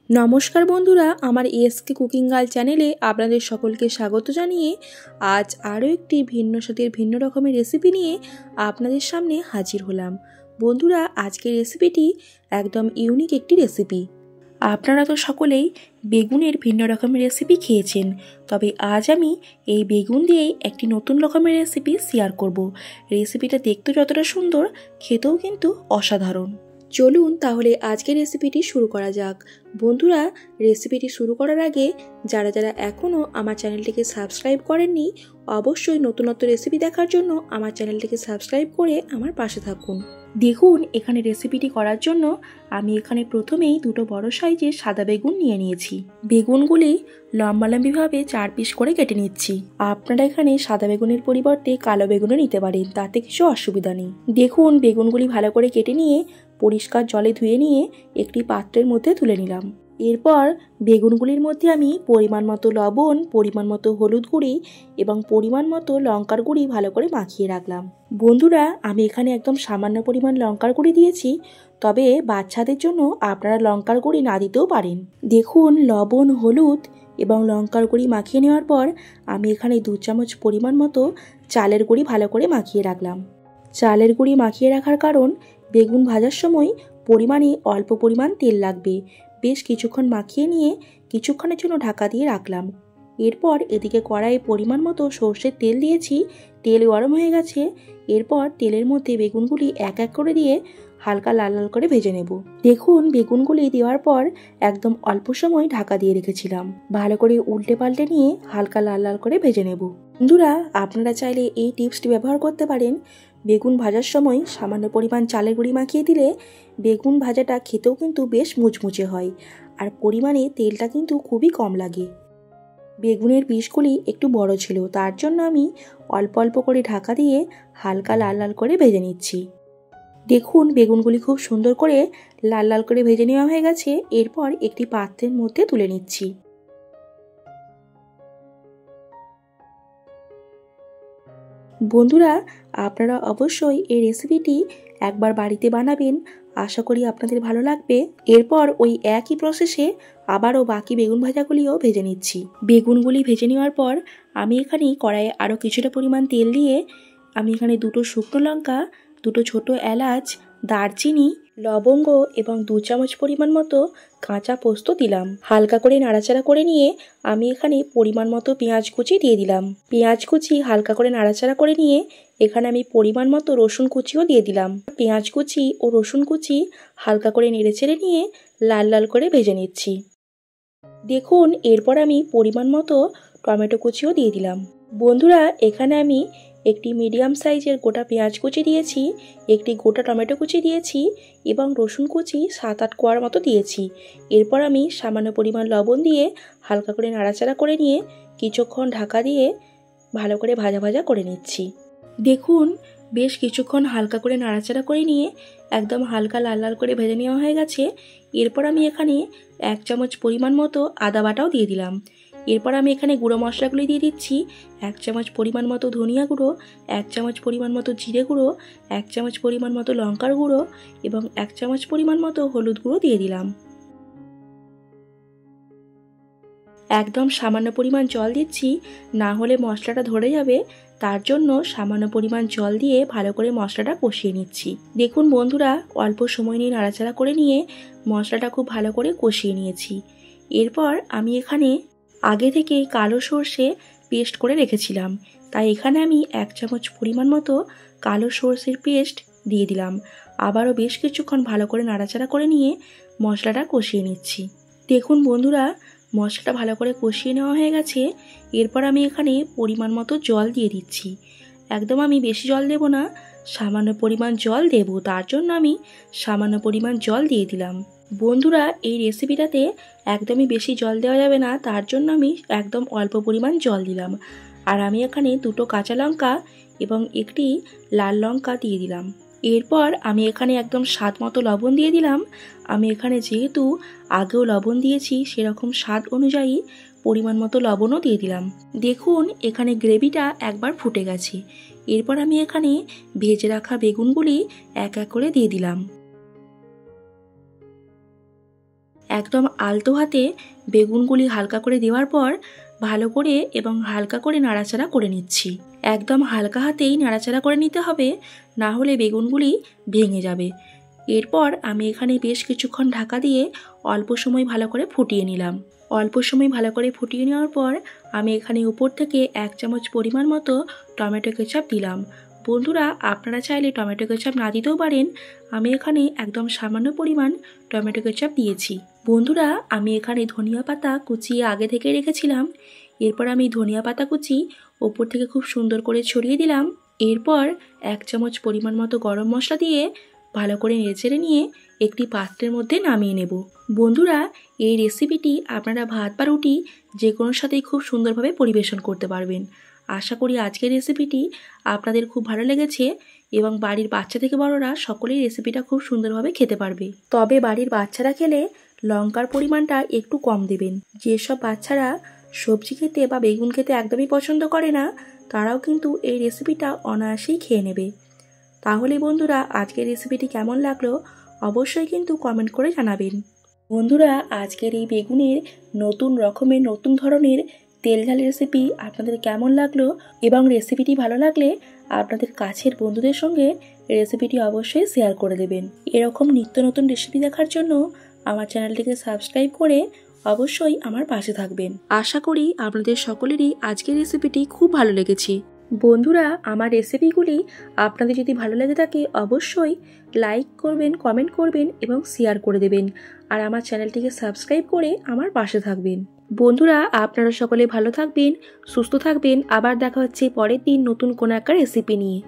নমস্কার বন্ধুরা, আমার এসকে কুকিং গার্ল চ্যানেলে আপনাদের সকলকে স্বাগত জানিয়ে আজ আরও একটি ভিন্ন স্বাদের ভিন্ন রকমের রেসিপি নিয়ে আপনাদের সামনে হাজির হলাম। বন্ধুরা, আজকের রেসিপিটি একদম ইউনিক একটি রেসিপি। আপনারা তো সকলেই বেগুনের ভিন্ন রকমের রেসিপি খেয়েছেন, তবে আজ আমি এই বেগুন দিয়েই একটি নতুন রকমের রেসিপি শেয়ার করব। রেসিপিটা দেখতে যতটা সুন্দর, খেতেও কিন্তু অসাধারণ। চলুন তাহলে আজকের রেসিপিটি শুরু করা যাক। বন্ধুরা, রেসিপিটি শুরু করার আগে যারা যারা এখনও আমার চ্যানেলটিকে সাবস্ক্রাইব করেননি, অবশ্যই নতুনত্ব রেসিপি দেখার জন্য আমার চ্যানেলটিকে সাবস্ক্রাইব করে আমার পাশে থাকুন। দেখুন, এখানে রেসিপিটি করার জন্য আমি এখানে প্রথমেই দুটো বড় সাইজের সাদা বেগুন নিয়ে নিয়েছি। বেগুনগুলি লম্বালম্বিভাবে 4 পিস করে কেটে নিচ্ছি। আপনারা এখানে সাদা বেগুনের পরিবর্তে কালো বেগুনও নিতে পারেন, তাতে কিছু অসুবিধা নেই। দেখুন, বেগুনগুলি ভালো করে কেটে নিয়ে পরিষ্কার জলে ধুয়ে নিয়ে একটি পাত্রের মধ্যে তুলে নিলাম। এরপর বেগুনগুলির মধ্যে আমি পরিমাণ মতো লবণ, পরিমাণ মতো হলুদ গুঁড়ি এবং পরিমাণ মতো লঙ্কার গুঁড়ি ভালো করে মাখিয়ে রাখলাম। বন্ধুরা, আমি এখানে একদম সামান্য পরিমাণ লঙ্কার গুঁড়ি দিয়েছি, তবে বাচ্চাদের জন্য আপনারা লঙ্কার গুঁড়ি না দিতেও পারেন। দেখুন, লবণ, হলুদ এবং লঙ্কার গুঁড়ি মাখিয়ে নেওয়ার পর আমি এখানে 2 চামচ পরিমাণ মতো চালের গুঁড়ি ভালো করে মাখিয়ে রাখলাম। চালের গুঁড়ি মাখিয়ে রাখার কারণ, বেগুন ভাজার সময় পরিমাণে অল্প পরিমাণ তেল লাগবে। বেশ কিছুক্ষণ মাখিয়ে নিয়ে কিছুক্ষণের জন্য ঢাকা দিয়ে রাখলাম। এরপর এদিকে কড়াইয়ে পরিমাণ মতো সর্ষের তেল দিয়েছি। তেল গরম হয়ে গেছে। এরপর তেলের মধ্যে বেগুনগুলি এক এক করে দিয়ে হালকা লাল লাল করে ভেজে নেব। দেখুন, বেগুনগুলি দেওয়ার পর একদম অল্প সময় ঢাকা দিয়ে রেখেছিলাম। ভালো করে উল্টে পাল্টে নিয়ে হালকা লাল লাল করে ভেজে নেব। বন্ধুরা, আপনারা চাইলে এই টিপসটি ব্যবহার করতে পারেন। বেগুন ভাজার সময় সামান্য পরিমাণ চালের গুঁড়ি মাখিয়ে দিলে বেগুন ভাজাটা খেতেও কিন্তু বেশ মুচমুচে হয়, আর পরিমাণে তেলটা কিন্তু খুবই কম লাগে। বেগুনের পিসগুলি একটু বড় ছিল, তার জন্য আমি অল্প অল্প করে ঢাকা দিয়ে হালকা লাল লাল করে ভেজে নিচ্ছি। দেখুন, বেগুনগুলি খুব সুন্দর করে লাল লাল করে ভেজে নেওয়া হয়ে গেছে। এরপর একটি পাত্রের মধ্যে তুলে নিচ্ছি। বন্ধুরা, আপনারা অবশ্যই এই রেসিপিটি একবার বাড়িতে বানাবেন, আশা করি আপনাদের ভালো লাগবে। এরপর ওই একই প্রসেসে আবারও বাকি বেগুন ভাজাগুলিও ভেজে নিচ্ছি। বেগুনগুলি ভেজে নেওয়ার পর আমি এখানে কড়াইয়ে আরও কিছুটা পরিমাণ তেল দিয়ে আমি এখানে 2টো শুকনো লঙ্কা, 2টো ছোটো এলাচ, দারচিনি, লবঙ্গ এবং 2 চামচ পরিমাণ মতো কাঁচা পোস্ত দিলাম। হালকা করে নাড়াচাড়া করে নিয়ে আমি এখানে পরিমাণ মতো পেঁয়াজ কুচি দিয়ে দিলাম। পেঁয়াজ কুচি হালকা করে নাড়াচাড়া করে নিয়ে এখানে আমি পরিমাণ মতো রসুন কুচিও দিয়ে দিলাম। পেঁয়াজ কুচি ও রসুন কুচি হালকা করে নেড়েচেড়ে নিয়ে লাল লাল করে ভেজে নিচ্ছি। দেখুন, এরপর আমি পরিমাণ মতো টমেটো কুচিও দিয়ে দিলাম। বন্ধুরা, এখানে আমি একটি মিডিয়াম সাইজের গোটা পেঁয়াজ কুচি দিয়েছি, একটি গোটা টমেটো কুচি দিয়েছি এবং রসুন কুচি 7-8 কোয়ার মতো দিয়েছি। এরপর আমি সামান্য পরিমাণ লবণ দিয়ে হালকা করে নাড়াচাড়া করে নিয়ে কিছুক্ষণ ঢাকা দিয়ে ভালো করে ভাজা ভাজা করে নিচ্ছি। দেখুন, বেশ কিছুক্ষণ হালকা করে নাড়াচাড়া করে নিয়ে একদম হালকা লাল লাল করে ভেজে নেওয়া হয়ে গেছে। এরপর আমি এখানে 1 চামচ পরিমাণ মতো আদা বাটাও দিয়ে দিলাম। এরপর আমি এখানে গুঁড়ো মশলাগুলি দিয়ে দিচ্ছি। 1 চামচ পরিমাণ মতো ধনিয়া গুঁড়ো, 1 চামচ পরিমাণ মতো জিরে গুঁড়ো, 1 চামচ পরিমাণ মতো লঙ্কার গুঁড়ো এবং 1 চামচ পরিমাণ মতো হলুদ গুঁড়ো দিয়ে দিলাম। একদম সামান্য পরিমাণ জল দিচ্ছি, না হলে মশলাটা ধরে যাবে। তার জন্য সামান্য পরিমাণ জল দিয়ে ভালো করে মশলাটা কষিয়ে নিচ্ছি। দেখুন বন্ধুরা, অল্প সময় নিয়ে নাড়াচাড়া করে নিয়ে মশলাটা খুব ভালো করে কষিয়ে নিয়েছি। এরপর আমি এখানে আগে থেকে কালো সর্ষে পেস্ট করে রেখেছিলাম, তাই এখানে আমি 1 চামচ পরিমাণ মতো কালো সর্ষের পেস্ট দিয়ে দিলাম। আবারও বেশ কিছুক্ষণ ভালো করে নাড়াচাড়া করে নিয়ে মশলাটা কষিয়ে নিচ্ছি। দেখুন বন্ধুরা, মশলাটা ভালো করে কষিয়ে নেওয়া হয়ে গেছে। এরপর আমি এখানে পরিমাণ মতো জল দিয়ে দিচ্ছি। একদম আমি বেশি জল দেব না, সামান্য পরিমাণ জল দেব, তার জন্য আমি সামান্য পরিমাণ জল দিয়ে দিলাম। বন্ধুরা, এই রেসিপিটাতে একদমই বেশি জল দেওয়া যাবে না, তার জন্য আমি একদম অল্প পরিমাণ জল দিলাম। আর আমি এখানে 2টো কাঁচা লঙ্কা এবং একটি লাল লঙ্কা দিয়ে দিলাম। এরপর আমি এখানে একদম স্বাদ মতো লবণ দিয়ে দিলাম। আমি এখানে যেহেতু আগেও লবণ দিয়েছি, সেরকম স্বাদ অনুযায়ী পরিমাণ মতো লবণও দিয়ে দিলাম। দেখুন, এখানে গ্রেভিটা একবার ফুটে গেছে। এরপর আমি এখানে ভেজে রাখা বেগুনগুলি এক এক করে দিয়ে দিলাম। একদম আলতো হাতে বেগুনগুলি হালকা করে দেওয়ার পর ভালো করে এবং হালকা করে নাড়াচাড়া করে নিচ্ছি। একদম হালকা হাতেই নাড়াচাড়া করে নিতে হবে, না হলে বেগুনগুলি ভেঙে যাবে। এরপর আমি এখানে বেশ কিছুক্ষণ ঢাকা দিয়ে অল্প সময় ভালো করে ফুটিয়ে নিলাম। অল্প সময় ভালো করে ফুটিয়ে নেওয়ার পর আমি এখানে উপর থেকে 1 চামচ পরিমাণ মতো টমেটো কেচাপ দিলাম। বন্ধুরা, আপনারা চাইলে টমেটো কেচাপ না দিতেও পারেন। আমি এখানে একদম সামান্য পরিমাণ টমেটো কেচাপ দিয়েছি। বন্ধুরা, আমি এখানে ধনিয়া পাতা কুচিয়ে আগে থেকে রেখেছিলাম। এরপর আমি ধনিয়া পাতা কুচি ওপর থেকে খুব সুন্দর করে ছড়িয়ে দিলাম। এরপর 1 চামচ পরিমাণ মতো গরম মশলা দিয়ে ভালো করে নেড়েচেড়ে নিয়ে একটি পাত্রের মধ্যে নামিয়ে নেব। বন্ধুরা, এই রেসিপিটি আপনারা ভাত বা রুটি যে কোনোর সাথেই খুব সুন্দরভাবে পরিবেশন করতে পারবেন। আশা করি আজকের রেসিপিটি আপনাদের খুব ভালো লেগেছে এবং বাড়ির বাচ্চা থেকে বড়রা সকলেই রেসিপিটা খুব সুন্দরভাবে খেতে পারবে। তবে বাড়ির বাচ্চারা খেলে লঙ্কার পরিমাণটা একটু কম দেবেন। যেসব বাচ্চারা সবজি খেতে বা বেগুন খেতে একদমই পছন্দ করে না, তারাও কিন্তু এই রেসিপিটা অনায়াসেই খেয়ে নেবে। তাহলে বন্ধুরা, আজকের রেসিপিটি কেমন লাগলো অবশ্যই কিন্তু কমেন্ট করে জানাবেন। বন্ধুরা, আজকের এই বেগুনের নতুন ধরনের তেল ঝাল রেসিপি আপনাদের কেমন লাগলো এবং রেসিপিটি ভালো লাগলে আপনাদের কাছের বন্ধুদের সঙ্গে রেসিপিটি অবশ্যই শেয়ার করে দেবেন। এরকম নিত্য নতুন রেসিপি দেখার জন্য আমার চ্যানেলটিকে সাবস্ক্রাইব করে অবশ্যই আমার পাশে থাকবেন। আশা করি আপনাদের সকলেরই আজকের রেসিপিটি খুব ভালো লেগেছে। বন্ধুরা, আমার রেসিপিগুলি আপনাদের যদি ভালো লেগে থাকে অবশ্যই লাইক করবেন, কমেন্ট করবেন এবং শেয়ার করে দেবেন। আর আমার চ্যানেলটিকে সাবস্ক্রাইব করে আমার পাশে থাকবেন। বন্ধুরা, আপনারা সকলে ভালো থাকবেন, সুস্থ থাকবেন। আবার দেখা হচ্ছে পরের দিন নতুন কোনো একটা রেসিপি নিয়ে।